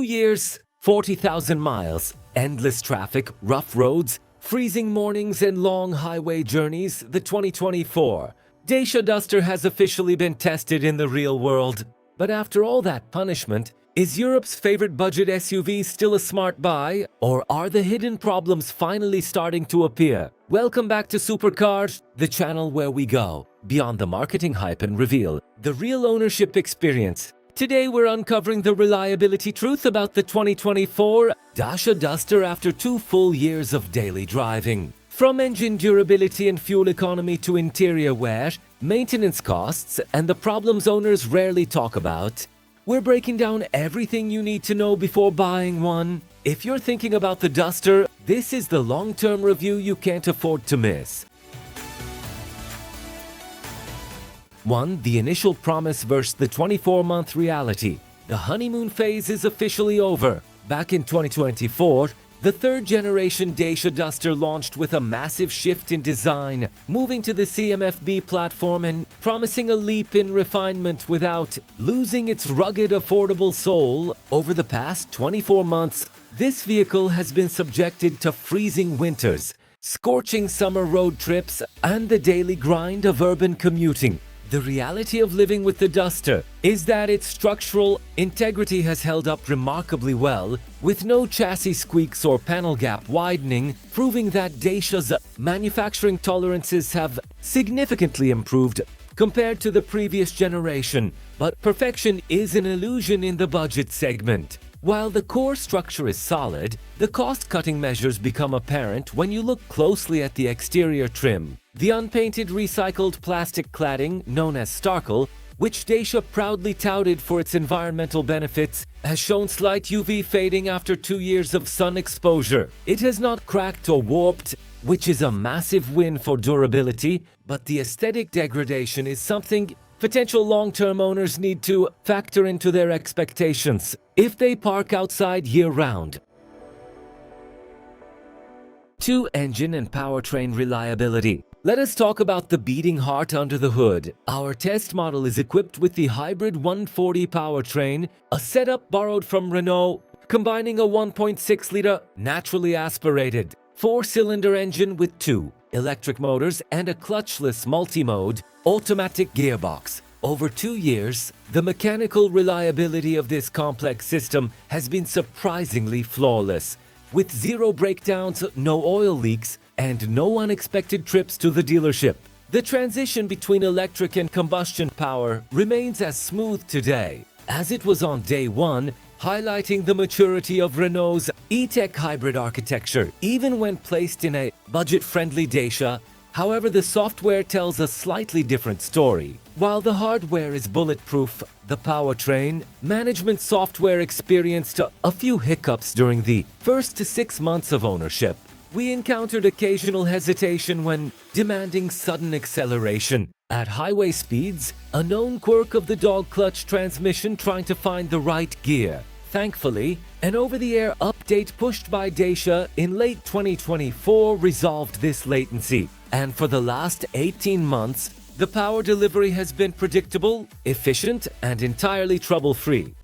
years, 40,000 miles, endless traffic, rough roads, freezing mornings and long highway journeys, the 2024 Dacia Duster has officially been tested in the real world. But after all that punishment, is Europe's favorite budget SUV still a smart buy, or are the hidden problems finally starting to appear? Welcome back to Supercars, the channel where we go beyond the marketing hype and reveal the real ownership experience. Today we're uncovering the reliability truth about the 2024 Dacia Duster after 2 full years of daily driving. From engine durability and fuel economy to interior wear, maintenance costs, and the problems owners rarely talk about, we're breaking down everything you need to know before buying one. If you're thinking about the Duster, this is the long-term review you can't afford to miss. 1. The initial promise versus the 24-month reality. The honeymoon phase is officially over. Back in 2024, the third-generation Dacia Duster launched with a massive shift in design, moving to the CMF-B platform and promising a leap in refinement without losing its rugged, affordable soul. Over the past 24 months, this vehicle has been subjected to freezing winters, scorching summer road trips, and the daily grind of urban commuting. The reality of living with the Duster is that its structural integrity has held up remarkably well, with no chassis squeaks or panel gap widening, proving that Dacia's manufacturing tolerances have significantly improved compared to the previous generation. But perfection is an illusion in the budget segment. While the core structure is solid, the cost-cutting measures become apparent when you look closely at the exterior trim. The unpainted recycled plastic cladding, known as Starkle, which Dacia proudly touted for its environmental benefits, has shown slight UV fading after 2 years of sun exposure. It has not cracked or warped, which is a massive win for durability, but the aesthetic degradation is something potential long-term owners need to factor into their expectations if they park outside year-round. 2. Engine and powertrain reliability. Let us talk about the beating heart under the hood. Our test model is equipped with the hybrid 140 powertrain, a setup borrowed from Renault, combining a 1.6-liter naturally aspirated 4-cylinder engine with 2 electric motors and a clutchless multi-mode automatic gearbox. Over 2 years, the mechanical reliability of this complex system has been surprisingly flawless, with 0 breakdowns, no oil leaks, and no unexpected trips to the dealership. The transition between electric and combustion power remains as smooth today as it was on day one, highlighting the maturity of Renault's E-Tech hybrid architecture, even when placed in a budget-friendly Dacia. However, the software tells a slightly different story. While the hardware is bulletproof, the powertrain management software experienced a few hiccups during the first 6 months of ownership. We encountered occasional hesitation when demanding sudden acceleration at highway speeds, a known quirk of the dog clutch transmission trying to find the right gear. Thankfully, an over-the-air update pushed by Dacia in late 2024 resolved this latency. And for the last 18 months, the power delivery has been predictable, efficient, and entirely trouble-free.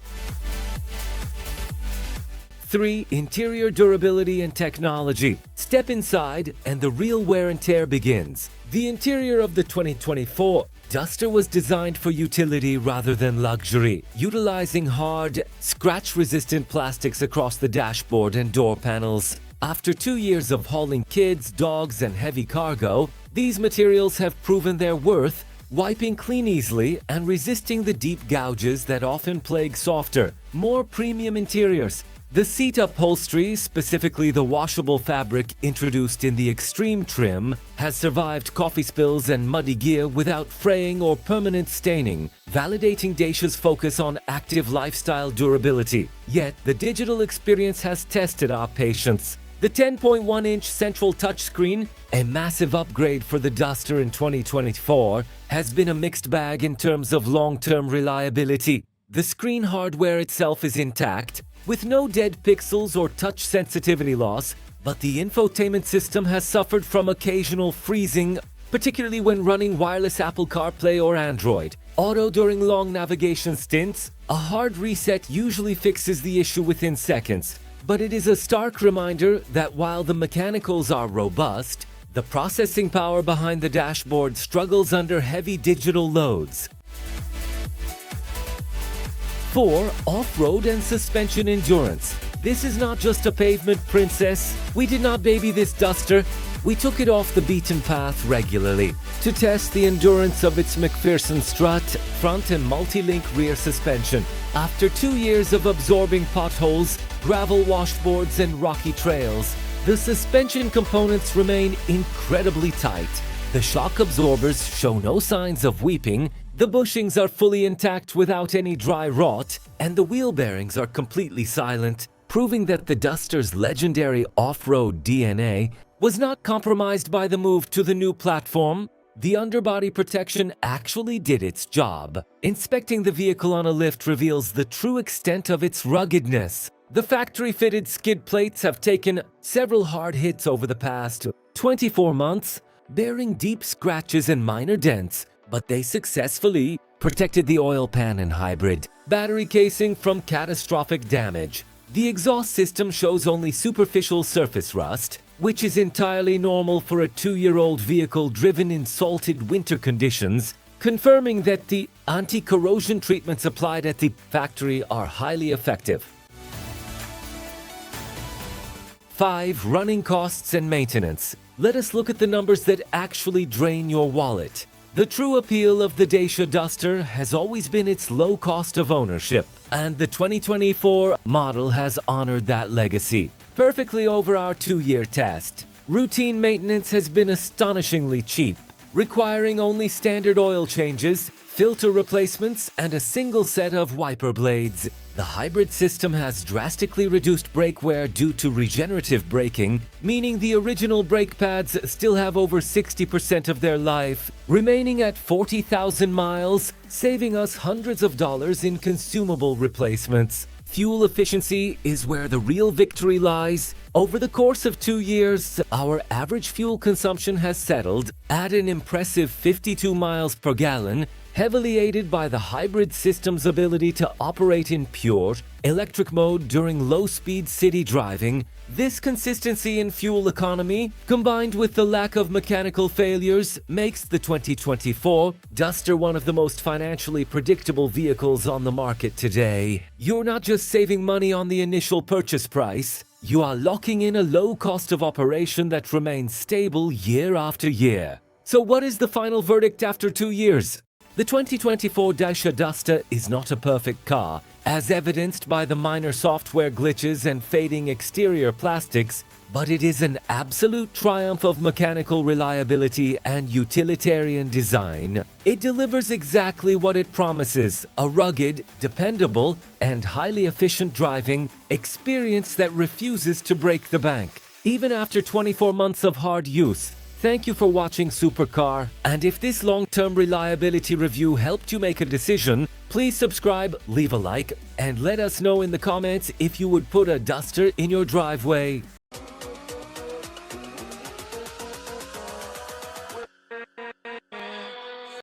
3. Interior durability and technology. Step inside and the real wear and tear begins. The interior of the 2024 Duster was designed for utility rather than luxury, utilizing hard, scratch-resistant plastics across the dashboard and door panels. After 2 years of hauling kids, dogs, and heavy cargo, these materials have proven their worth, wiping clean easily and resisting the deep gouges that often plague softer, more premium interiors. The seat upholstery, specifically the washable fabric introduced in the Extreme trim, has survived coffee spills and muddy gear without fraying or permanent staining, validating Dacia's focus on active lifestyle durability. Yet, the digital experience has tested our patience. The 10.1-inch central touchscreen, a massive upgrade for the Duster in 2024, has been a mixed bag in terms of long-term reliability. The screen hardware itself is intact, with no dead pixels or touch sensitivity loss, but the infotainment system has suffered from occasional freezing, particularly when running wireless Apple CarPlay or Android Auto during long navigation stints. A hard reset usually fixes the issue within seconds, but it is a stark reminder that while the mechanicals are robust, the processing power behind the dashboard struggles under heavy digital loads. 4. Off-road and suspension endurance. This is not just a pavement princess. We did not baby this Duster. We took it off the beaten path regularly to test the endurance of its McPherson strut, front and multi-link rear suspension. After 2 years of absorbing potholes, gravel washboards and rocky trails, the suspension components remain incredibly tight. The shock absorbers show no signs of weeping, the bushings are fully intact without any dry rot, and the wheel bearings are completely silent, proving that the Duster's legendary off-road DNA was not compromised by the move to the new platform. The underbody protection actually did its job. Inspecting the vehicle on a lift reveals the true extent of its ruggedness. The factory-fitted skid plates have taken several hard hits over the past 24 months, bearing deep scratches and minor dents, but they successfully protected the oil pan and hybrid battery casing from catastrophic damage. The exhaust system shows only superficial surface rust, which is entirely normal for a 2-year-old vehicle driven in salted winter conditions, confirming that the anti-corrosion treatments applied at the factory are highly effective. 5. Running costs and maintenance. Let us look at the numbers that actually drain your wallet. The true appeal of the Dacia Duster has always been its low cost of ownership, and the 2024 model has honored that legacy perfectly over our 2-year test. Routine maintenance has been astonishingly cheap, requiring only standard oil changes, filter replacements, and a single set of wiper blades. The hybrid system has drastically reduced brake wear due to regenerative braking, meaning the original brake pads still have over 60% of their life, remaining at 40,000 miles, saving us hundreds of dollars in consumable replacements. Fuel efficiency is where the real victory lies. Over the course of 2 years, our average fuel consumption has settled at an impressive 52 miles per gallon, heavily aided by the hybrid system's ability to operate in pure electric mode during low-speed city driving. This consistency in fuel economy, combined with the lack of mechanical failures, makes the 2024 Duster one of the most financially predictable vehicles on the market today. You're not just saving money on the initial purchase price, you are locking in a low cost of operation that remains stable year after year. So what is the final verdict after 2 years? The 2024 Dacia Duster is not a perfect car, as evidenced by the minor software glitches and fading exterior plastics, but it is an absolute triumph of mechanical reliability and utilitarian design. It delivers exactly what it promises: a rugged, dependable, and highly efficient driving experience that refuses to break the bank, even after 24 months of hard use. Thank you for watching Supercar, and if this long-term reliability review helped you make a decision, please subscribe, leave a like, and let us know in the comments if you would put a Duster in your driveway.